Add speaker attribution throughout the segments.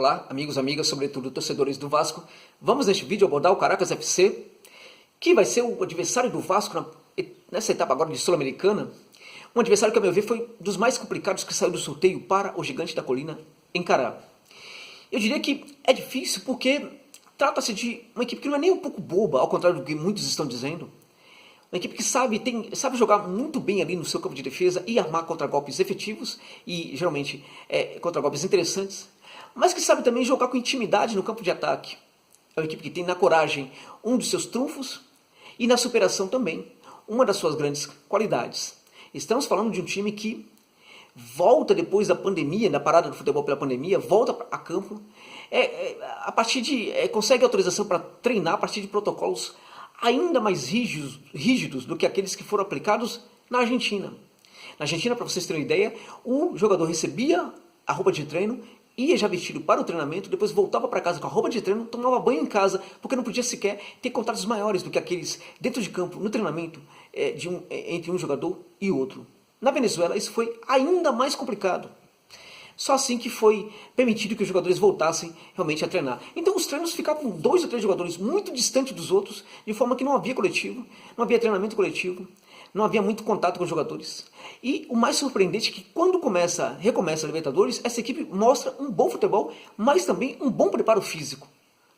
Speaker 1: Olá, amigos, amigas, sobretudo torcedores do Vasco. Vamos neste vídeo abordar o Caracas FC, que vai ser o adversário do Vasco nessa etapa agora de Sul-Americana. Um adversário que, a meu ver, foi dos mais complicados que saiu do sorteio para o Gigante da Colina encarar. Eu diria que é difícil porque trata-se de uma equipe que não é nem um pouco boba, ao contrário do que muitos estão dizendo. Uma equipe que sabe jogar muito bem ali no seu campo de defesa e armar contragolpes efetivos e, geralmente, contragolpes interessantes, mas que sabe também jogar com intimidade no campo de ataque. É uma equipe que tem na coragem um dos seus trunfos e na superação também uma das suas grandes qualidades. Estamos falando de um time que volta depois da pandemia, da parada do futebol pela pandemia, volta a campo, consegue autorização para treinar a partir de protocolos ainda mais rígidos do que aqueles que foram aplicados na Argentina. Na Argentina, para vocês terem uma ideia, o jogador recebia a roupa de treino, ia já vestido para o treinamento, depois voltava para casa com a roupa de treino, tomava banho em casa, porque não podia sequer ter contatos maiores do que aqueles dentro de campo, no treinamento, entre um jogador e outro. Na Venezuela, isso foi ainda mais complicado. Só assim que foi permitido que os jogadores voltassem realmente a treinar. Então os treinos ficavam com 2 ou 3 jogadores muito distantes dos outros, de forma que não havia coletivo, não havia treinamento coletivo, não havia muito contato com os jogadores. E o mais surpreendente é que quando recomeça a Libertadores, essa equipe mostra um bom futebol, mas também um bom preparo físico,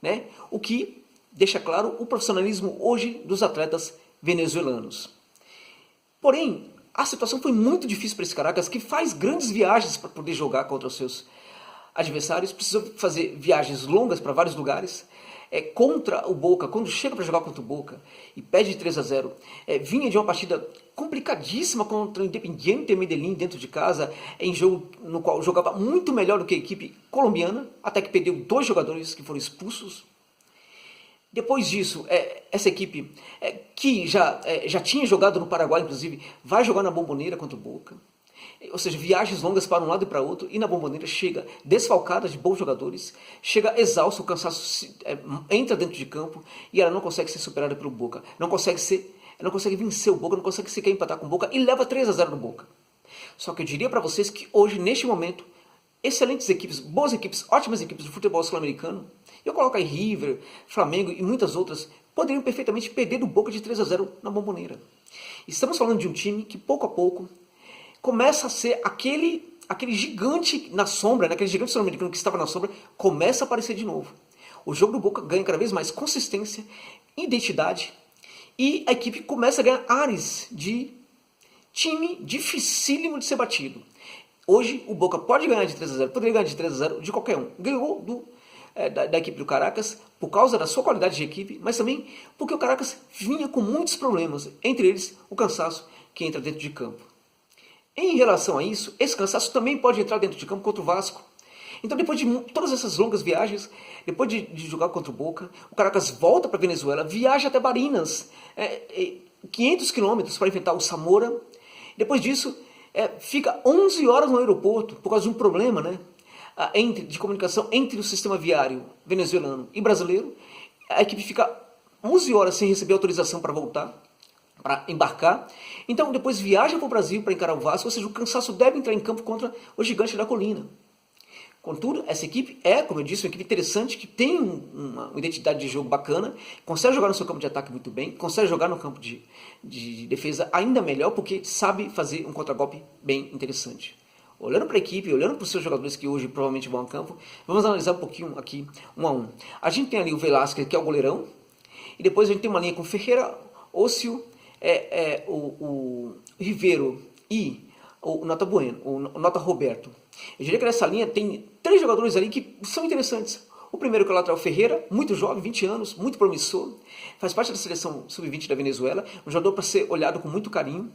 Speaker 1: né? O que deixa claro o profissionalismo hoje dos atletas venezuelanos. Porém, a situação foi muito difícil para esse Caracas, que faz grandes viagens para poder jogar contra os seus adversários, precisou fazer viagens longas para vários lugares. Contra o Boca, quando chega para jogar contra o Boca e perde 3-0, vinha de uma partida complicadíssima contra o Independiente Medellín dentro de casa, em jogo no qual jogava muito melhor do que a equipe colombiana, até que perdeu 2 jogadores que foram expulsos. Depois disso, essa equipe, que já tinha jogado no Paraguai, inclusive, vai jogar na Bombonera contra o Boca. Ou seja, viagens longas para um lado e para outro, e na Bombonera chega desfalcada de bons jogadores, chega exausto, o cansaço entra dentro de campo e ela não consegue ser superada pelo Boca. Não consegue vencer o Boca, não consegue sequer empatar com o Boca e leva 3-0 no Boca. Só que eu diria para vocês que hoje, neste momento, excelentes equipes, boas equipes, ótimas equipes do futebol sul-americano, eu coloco aí River, Flamengo e muitas outras, poderiam perfeitamente perder do Boca de 3-0 na Bombonera. Estamos falando de um time que pouco a pouco começa a ser aquele gigante na sombra, aquele gigante sul-americano que estava na sombra, começa a aparecer de novo. O jogo do Boca ganha cada vez mais consistência, identidade, e a equipe começa a ganhar ares de time dificílimo de ser batido. Hoje o Boca pode ganhar de 3-0, poderia ganhar de 3-0 de qualquer um. Ganhou da equipe do Caracas por causa da sua qualidade de equipe, mas também porque o Caracas vinha com muitos problemas, entre eles o cansaço que entra dentro de campo. Em relação a isso, esse cansaço também pode entrar dentro de campo contra o Vasco. Então, depois de todas essas longas viagens, depois de jogar contra o Boca, o Caracas volta para a Venezuela, viaja até Barinas, 500 quilômetros para enfrentar o Zamora. Depois disso, fica 11 horas no aeroporto por causa de um problema, de comunicação entre o sistema viário venezuelano e brasileiro. A equipe fica 11 horas sem receber autorização para voltar, para embarcar. Então depois viaja para o Brasil para encarar o Vasco, ou seja, o cansaço deve entrar em campo contra o Gigante da Colina. Contudo, essa equipe como eu disse, uma equipe interessante, que tem uma identidade de jogo bacana, consegue jogar no seu campo de ataque muito bem, consegue jogar no campo de defesa ainda melhor, porque sabe fazer um contragolpe bem interessante. Olhando para a equipe, olhando para os seus jogadores que hoje provavelmente vão a campo, vamos analisar um pouquinho aqui, um a um. A gente tem ali o Velasquez, que é o goleirão, e depois a gente tem uma linha com Ferreira, Ócio, o Rivero e o Nota Bueno, o Nota Roberto. Eu diria que nessa linha tem 3 jogadores ali que são interessantes. O primeiro, que é o lateral Ferreira, muito jovem, 20 anos, muito promissor, faz parte da seleção sub-20 da Venezuela, um jogador para ser olhado com muito carinho.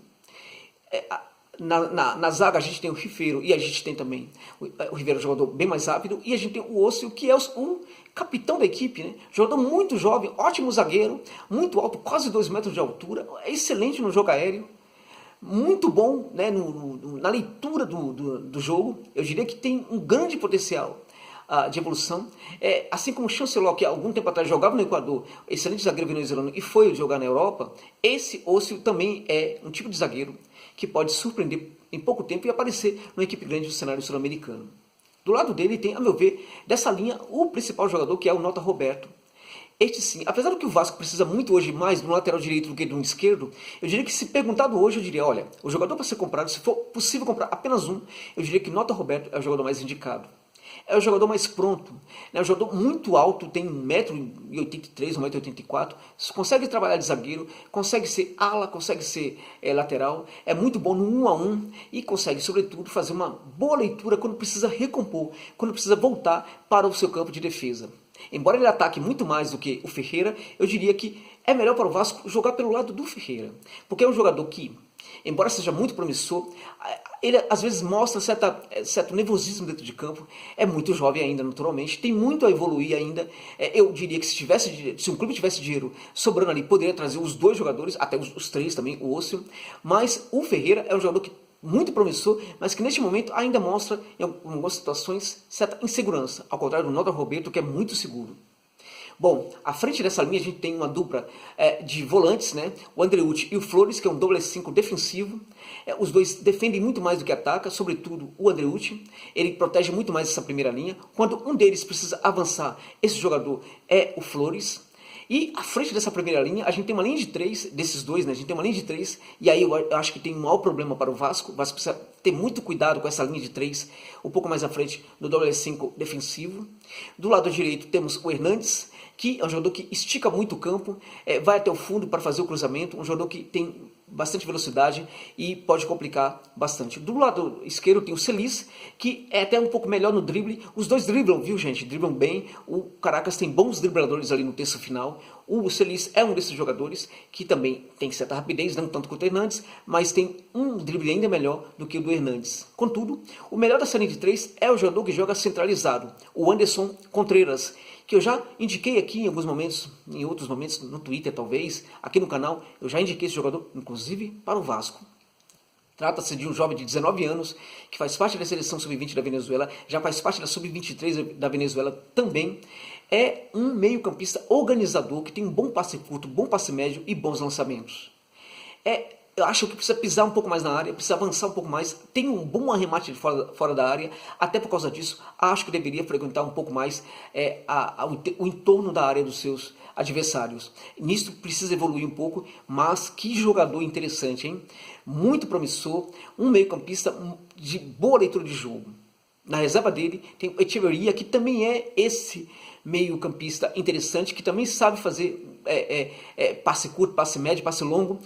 Speaker 1: Na zaga a gente tem o Rivero e a gente tem também o Rivero, jogador bem mais rápido, e a gente tem o Ócio, que é o capitão da equipe, jogador muito jovem, ótimo zagueiro, muito alto, quase 2 metros de altura, excelente no jogo aéreo, muito bom na leitura do jogo. Eu diria que tem um grande potencial de evolução, assim como o Chancellor, que há algum tempo atrás jogava no Equador, excelente zagueiro venezuelano, e foi jogar na Europa. Esse Ócio também é um tipo de zagueiro que pode surpreender em pouco tempo e aparecer numa equipe grande do cenário sul-americano. Do lado dele tem, a meu ver, dessa linha, o principal jogador, que é o Nota Roberto. Este sim, apesar do que o Vasco precisa muito hoje mais do lateral direito do que do esquerdo, eu diria que se perguntado hoje, eu diria, olha, o jogador para ser comprado, se for possível comprar apenas um, eu diria que Nota Roberto é o jogador mais indicado. É o jogador mais pronto, é um jogador muito alto, tem 1,83 m, 1,84 m, consegue trabalhar de zagueiro, consegue ser ala, consegue ser lateral, é muito bom no 1 a 1 e consegue, sobretudo, fazer uma boa leitura quando precisa recompor, quando precisa voltar para o seu campo de defesa. Embora ele ataque muito mais do que o Ferreira, eu diria que é melhor para o Vasco jogar pelo lado do Ferreira, porque é um jogador que, embora seja muito promissor, ele às vezes mostra certo nervosismo dentro de campo, é muito jovem ainda naturalmente, tem muito a evoluir ainda. Eu diria que se um clube tivesse dinheiro sobrando ali, poderia trazer os dois jogadores, até os três também, o Ócio, mas o Ferreira é um jogador que muito promissor, mas que neste momento ainda mostra, em algumas situações, certa insegurança, ao contrário do Nota Roberto, que é muito seguro. Bom, à frente dessa linha a gente tem uma dupla de volantes, né? O Andreucci e o Flores, que é um doble 5 defensivo. Os dois defendem muito mais do que atacam, sobretudo o Andreucci. Ele protege muito mais essa primeira linha. Quando um deles precisa avançar, esse jogador é o Flores. E à frente dessa primeira linha, a gente tem uma linha de três, desses dois, né? A gente tem uma linha de três, e aí eu acho que tem um maior problema para o Vasco. O Vasco precisa ter muito cuidado com essa linha de três, um pouco mais à frente do doble 5 defensivo. Do lado direito temos o Hernandes, que é um jogador que estica muito o campo, vai até o fundo para fazer o cruzamento, um jogador que tem bastante velocidade e pode complicar bastante. Do lado esquerdo tem o Celis, que é até um pouco melhor no drible. Os dois driblam, viu gente? Driblam bem. O Caracas tem bons dribladores ali no terço final. O Celis é um desses jogadores que também tem certa rapidez, não tanto quanto o Hernandes, mas tem um drible ainda melhor do que o do Hernandes. Contudo, o melhor da série de três é o jogador que joga centralizado, o Anderson Contreras, que eu já indiquei aqui em alguns momentos, em outros momentos, no Twitter talvez, aqui no canal, eu já indiquei esse jogador, inclusive para o Vasco. Trata-se de um jovem de 19 anos, que faz parte da seleção sub-20 da Venezuela, já faz parte da sub-23 da Venezuela também. É um meio-campista organizador, que tem um bom passe curto, bom passe médio e bons lançamentos. Eu acho que precisa pisar um pouco mais na área, precisa avançar um pouco mais, tem um bom arremate de fora da área, até por causa disso, acho que deveria frequentar um pouco mais o entorno da área dos seus adversários. Nisso precisa evoluir um pouco, mas que jogador interessante, hein? Muito promissor, um meio-campista de boa leitura de jogo. Na reserva dele tem o Echeverria, que também é esse meio-campista interessante, que também sabe fazer passe curto, passe médio, passe longo.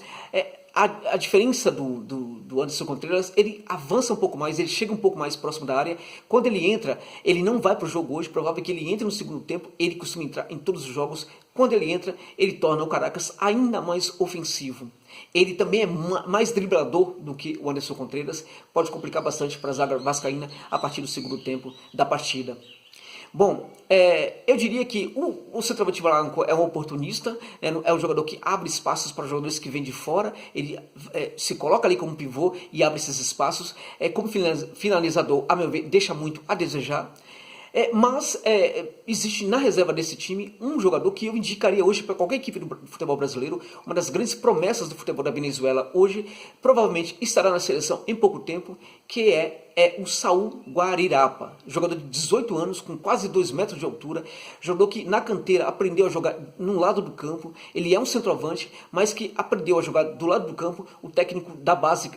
Speaker 1: A diferença do Anderson Contreras, ele avança um pouco mais, ele chega um pouco mais próximo da área. Quando ele entra, ele não vai para o jogo hoje, provável que ele entre no segundo tempo, ele costuma entrar em todos os jogos. Quando ele entra, ele torna o Caracas ainda mais ofensivo. Ele também é mais driblador do que o Anderson Contreras, pode complicar bastante para a zaga vascaína a partir do segundo tempo da partida. Bom, eu diria que o centroavante Blanco é um oportunista, é um jogador que abre espaços para jogadores que vêm de fora, ele se coloca ali como pivô e abre esses espaços. Como finalizador, a meu ver, deixa muito a desejar. Mas existe na reserva desse time um jogador que eu indicaria hoje para qualquer equipe do futebol brasileiro, uma das grandes promessas do futebol da Venezuela hoje, provavelmente estará na seleção em pouco tempo, que é o Saul Guarirapa, jogador de 18 anos, com quase 2 metros de altura, jogador que na canteira aprendeu a jogar num lado do campo. Ele é um centroavante, mas que aprendeu a jogar do lado do campo. O técnico da base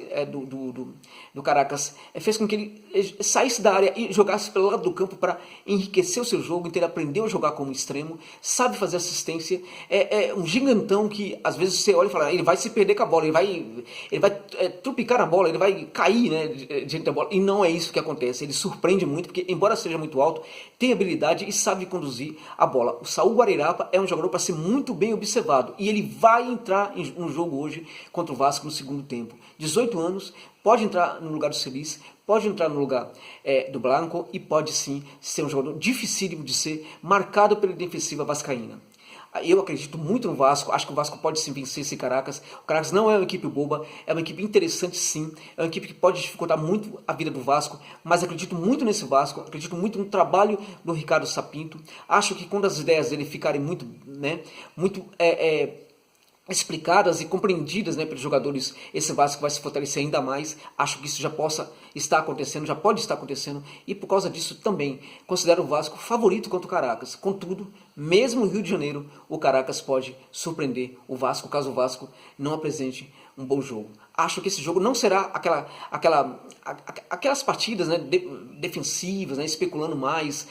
Speaker 1: do Caracas fez com que ele saísse da área e jogasse pelo lado do campo para enriquecer o seu jogo. Então ele aprendeu a jogar como extremo, sabe fazer assistência, é um gigantão que às vezes você olha e fala, ele vai se perder com a bola, ele vai trupicar na bola, ele vai cair, né, diante da bola. E não é isso que acontece, ele surpreende muito, porque embora seja muito alto, tem habilidade e sabe conduzir a bola. O Saul Guarirapa é um jogador para ser muito bem observado, e ele vai entrar no jogo hoje contra o Vasco no segundo tempo. 18 anos, pode entrar no lugar do Celis, pode entrar no lugar do Blanco, e pode sim ser um jogador dificílimo de ser marcado pela defensiva vascaína. Eu acredito muito no Vasco, acho que o Vasco pode sim vencer esse Caracas. O Caracas não é uma equipe boba, é uma equipe interessante sim, é uma equipe que pode dificultar muito a vida do Vasco, mas acredito muito nesse Vasco, acredito muito no trabalho do Ricardo Sapinto. Acho que quando as ideias dele ficarem muito explicadas e compreendidas, né, pelos jogadores, esse Vasco vai se fortalecer ainda mais. Acho que isso já possa estar acontecendo, já pode estar acontecendo, e por causa disso também considero o Vasco favorito contra o Caracas. Contudo, mesmo no Rio de Janeiro, o Caracas pode surpreender o Vasco, caso o Vasco não apresente um bom jogo. Acho que esse jogo não será aquelas partidas, né, defensivas, né, especulando mais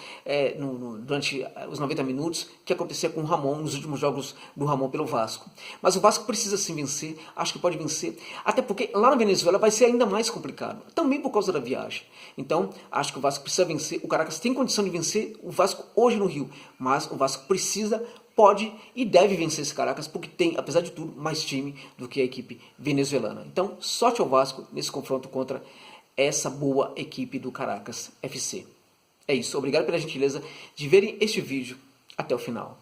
Speaker 1: durante os 90 minutos, que acontecia com o Ramon nos últimos jogos do Ramon pelo Vasco. Mas o Vasco precisa sim vencer, acho que pode vencer, até porque lá na Venezuela vai ser ainda mais complicado, também por causa da viagem. Então, acho que o Vasco precisa vencer, o Caracas tem condição de vencer o Vasco hoje no Rio, mas o Vasco precisa, pode e deve vencer esse Caracas, porque tem, apesar de tudo, mais time do que a equipe venezuelana. Então, sorte ao Vasco nesse confronto contra essa boa equipe do Caracas FC. É isso, obrigado pela gentileza de verem este vídeo até o final.